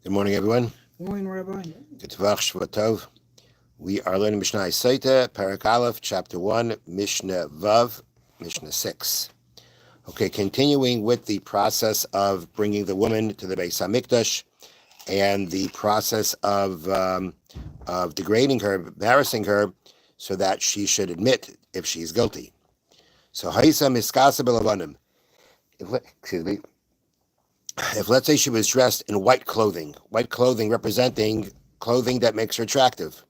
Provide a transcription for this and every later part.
Good morning, everyone. Good morning, Rabbi. Good Tvach Shvat Tov. We are learning Mishnah Sotah, Parak Aleph, Chapter 1, Mishnah Vav, Mishnah 6. Okay, continuing with the process of bringing the woman to the Beis HaMikdash and the process of degrading her, embarrassing her, so that she should admit if she's guilty. So, Haisa Miskasa B'Lavanim. Excuse me. If, let's say, she was dressed in white clothing representing clothing that makes her attractive,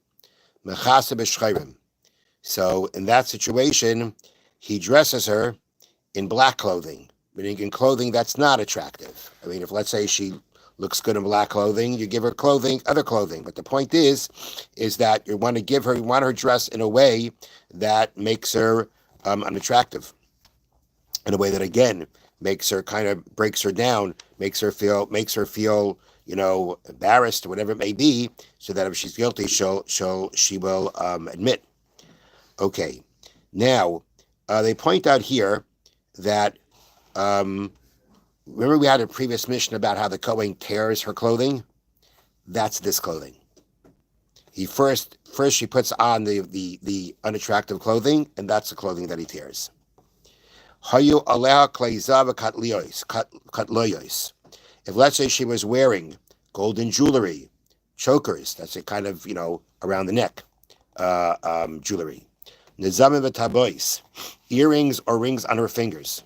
so in that situation, he dresses her in black clothing, meaning in clothing that's not attractive. I mean, if, let's say, she looks good in black clothing, you give her other clothing. But the point is that you want her dressed in a way that makes her unattractive, in a way that, again, makes her kind of breaks her down, makes her feel, embarrassed, whatever it may be, so that if she's guilty, she will admit. Okay, now they point out here that remember we had a previous mission about how the Kohen tears her clothing. That's this clothing. He first she puts on the unattractive clothing, and that's the clothing that he tears. Hayu aleha kleizav katloyos. If, let's say, she was wearing golden jewelry, chokers, that's a kind of, around the neck jewelry. Nizamim v'tabois, earrings or rings on her fingers.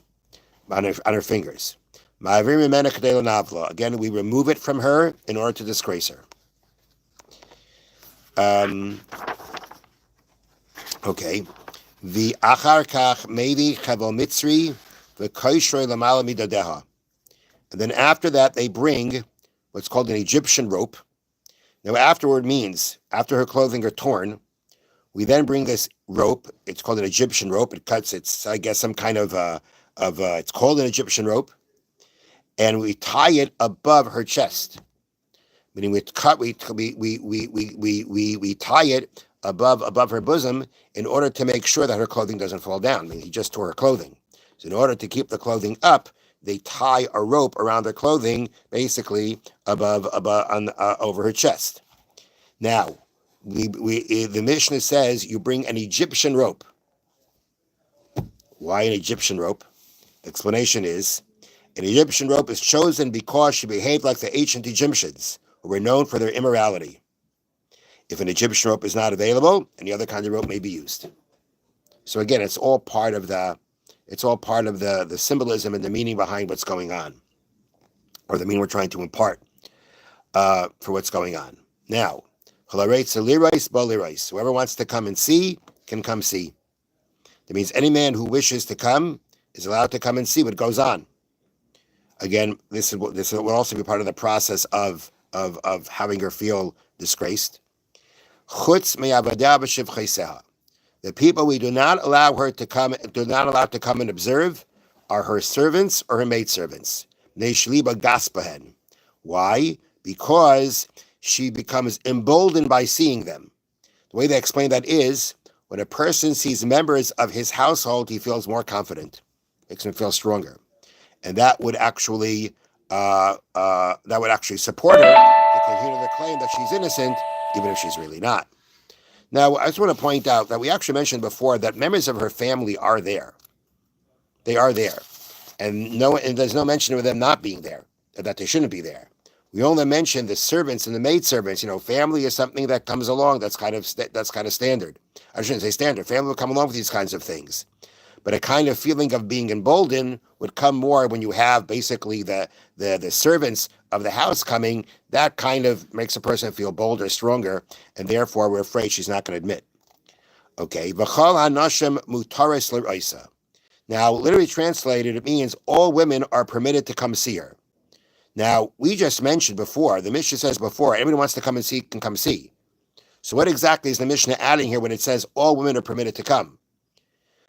Again, we remove it from her in order to disgrace her. Okay. The achar kach meidi chavel mitzri v'koishroi lamala midadeha. And then after that, they bring what's called an Egyptian rope. Now, afterward means after her clothing are torn, we then bring this rope. It's called an Egyptian rope. It cuts. It's, I guess, some kind of it's called an Egyptian rope, and we tie it above her chest. Meaning we tie it above her bosom in order to make sure that her clothing doesn't fall down. I mean, he just tore her clothing. So in order to keep the clothing up, they tie a rope around her clothing, basically over her chest. Now, the Mishnah says you bring an Egyptian rope. Why an Egyptian rope? The explanation is an Egyptian rope is chosen because she behaved like the ancient Egyptians, who were known for their immorality. If an Egyptian rope is not available, any other kind of rope may be used. So again, it's all part of the symbolism and the meaning behind what's going on, or the meaning we're trying to impart for what's going on. Now, whoever wants to come and see can come see. That means any man who wishes to come is allowed to come and see what goes on. Again, this will also be part of the process of having her feel disgraced. The people we do not allow to come and observe are her servants or her maidservants. Why? Because she becomes emboldened by seeing them. The way they explain that is, when a person sees members of his household, he feels more confident, makes him feel stronger, and that would actually support her to continue to claim that she's innocent, even if she's really not. Now, I just want to point out that we actually mentioned before that members of her family are there. They are there. And there's no mention of them not being there, that they shouldn't be there. We only mention the servants and the maidservants. Family is something that comes along. That's kind of standard. I shouldn't say standard. Family will come along with these kinds of things. But a kind of feeling of being emboldened would come more when you have basically the servants of the house coming. That kind of makes a person feel bolder, stronger, and therefore we're afraid she's not going to admit. Okay. V'chol hanashim mutaris l'raisa. Now, literally translated, it means all women are permitted to come see her. Now, we just mentioned before, the Mishnah says before, anyone who wants to come and see can come see. So what exactly is the Mishnah adding here when it says all women are permitted to come?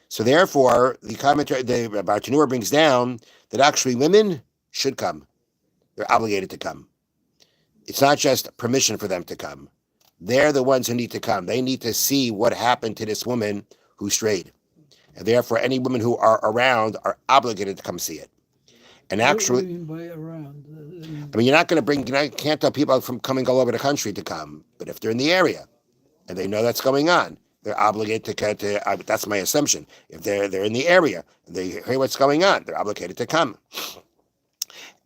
So therefore, the commentary, the Bartanura brings down that actually women should come. They're obligated to come. It's not just permission for them to come. They're the ones who need to come. They need to see what happened to this woman who strayed. And therefore, any women who are around are obligated to come see it. And What do actually, you mean by around? I mean, you're not going to bring, you can't tell people from coming all over the country to come, but if they're in the area and they know that's going on, they're obligated that's my assumption. If they're in the area and they hear what's going on, they're obligated to come.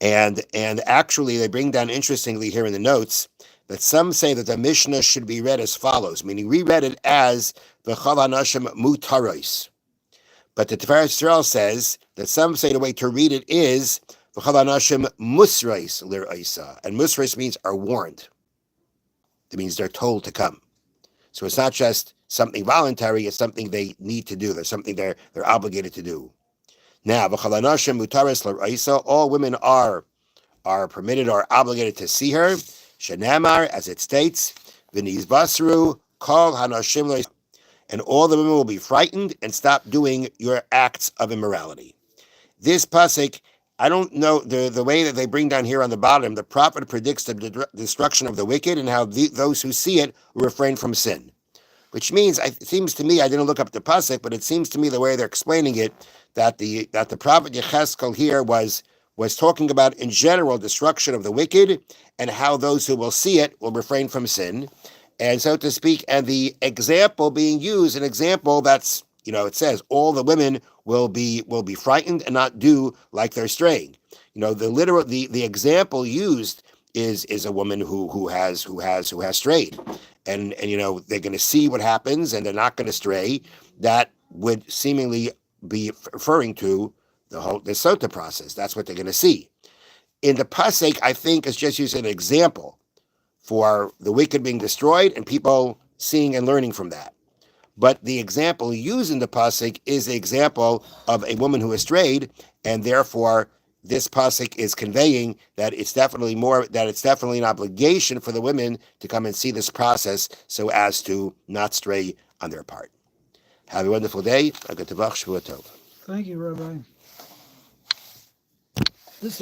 And actually, they bring down interestingly here in the notes that some say that the Mishnah should be read as follows, meaning we read it as V'chol hanashim mutaros. But the Tiferes Yisrael says that some say the way to read it is V'chol hanashim musreis l'ra'isa, and musreis means are warned. It means they're told to come. So it's not just something voluntary; it's something they need to do. There's something they're obligated to do. Now, V'chol hanashim mutaros l'ra'isa, all women are permitted or obligated to see her. Shenamar, as it states, V'niz basru kol hanashim l'ra'isa, and all the women will be frightened and stop doing your acts of immorality. This pasuk, I don't know the way that they bring down here on the bottom. The prophet predicts the destruction of the wicked and how those who see it will refrain from sin. Which means, it seems to me, I didn't look up the pasuk, but it seems to me the way they're explaining it that the prophet Yecheskel here was talking about in general destruction of the wicked and how those who will see it will refrain from sin. And so to speak, and the example being used, an example that's, it says all the women will be frightened and not do like they're straying. The example used is a woman who has strayed, and they're going to see what happens and they're not going to stray. That would seemingly be referring to the Sotah process. That's what they're going to see. In the pasuk, I think it's just used an example for the wicked being destroyed and people seeing and learning from that. But the example used in the pasuk is the example of a woman who has strayed, and therefore this pasuk is conveying that it's definitely an obligation for the women to come and see this process so as to not stray on their part. Have a wonderful day. Thank you, Rabbi. This is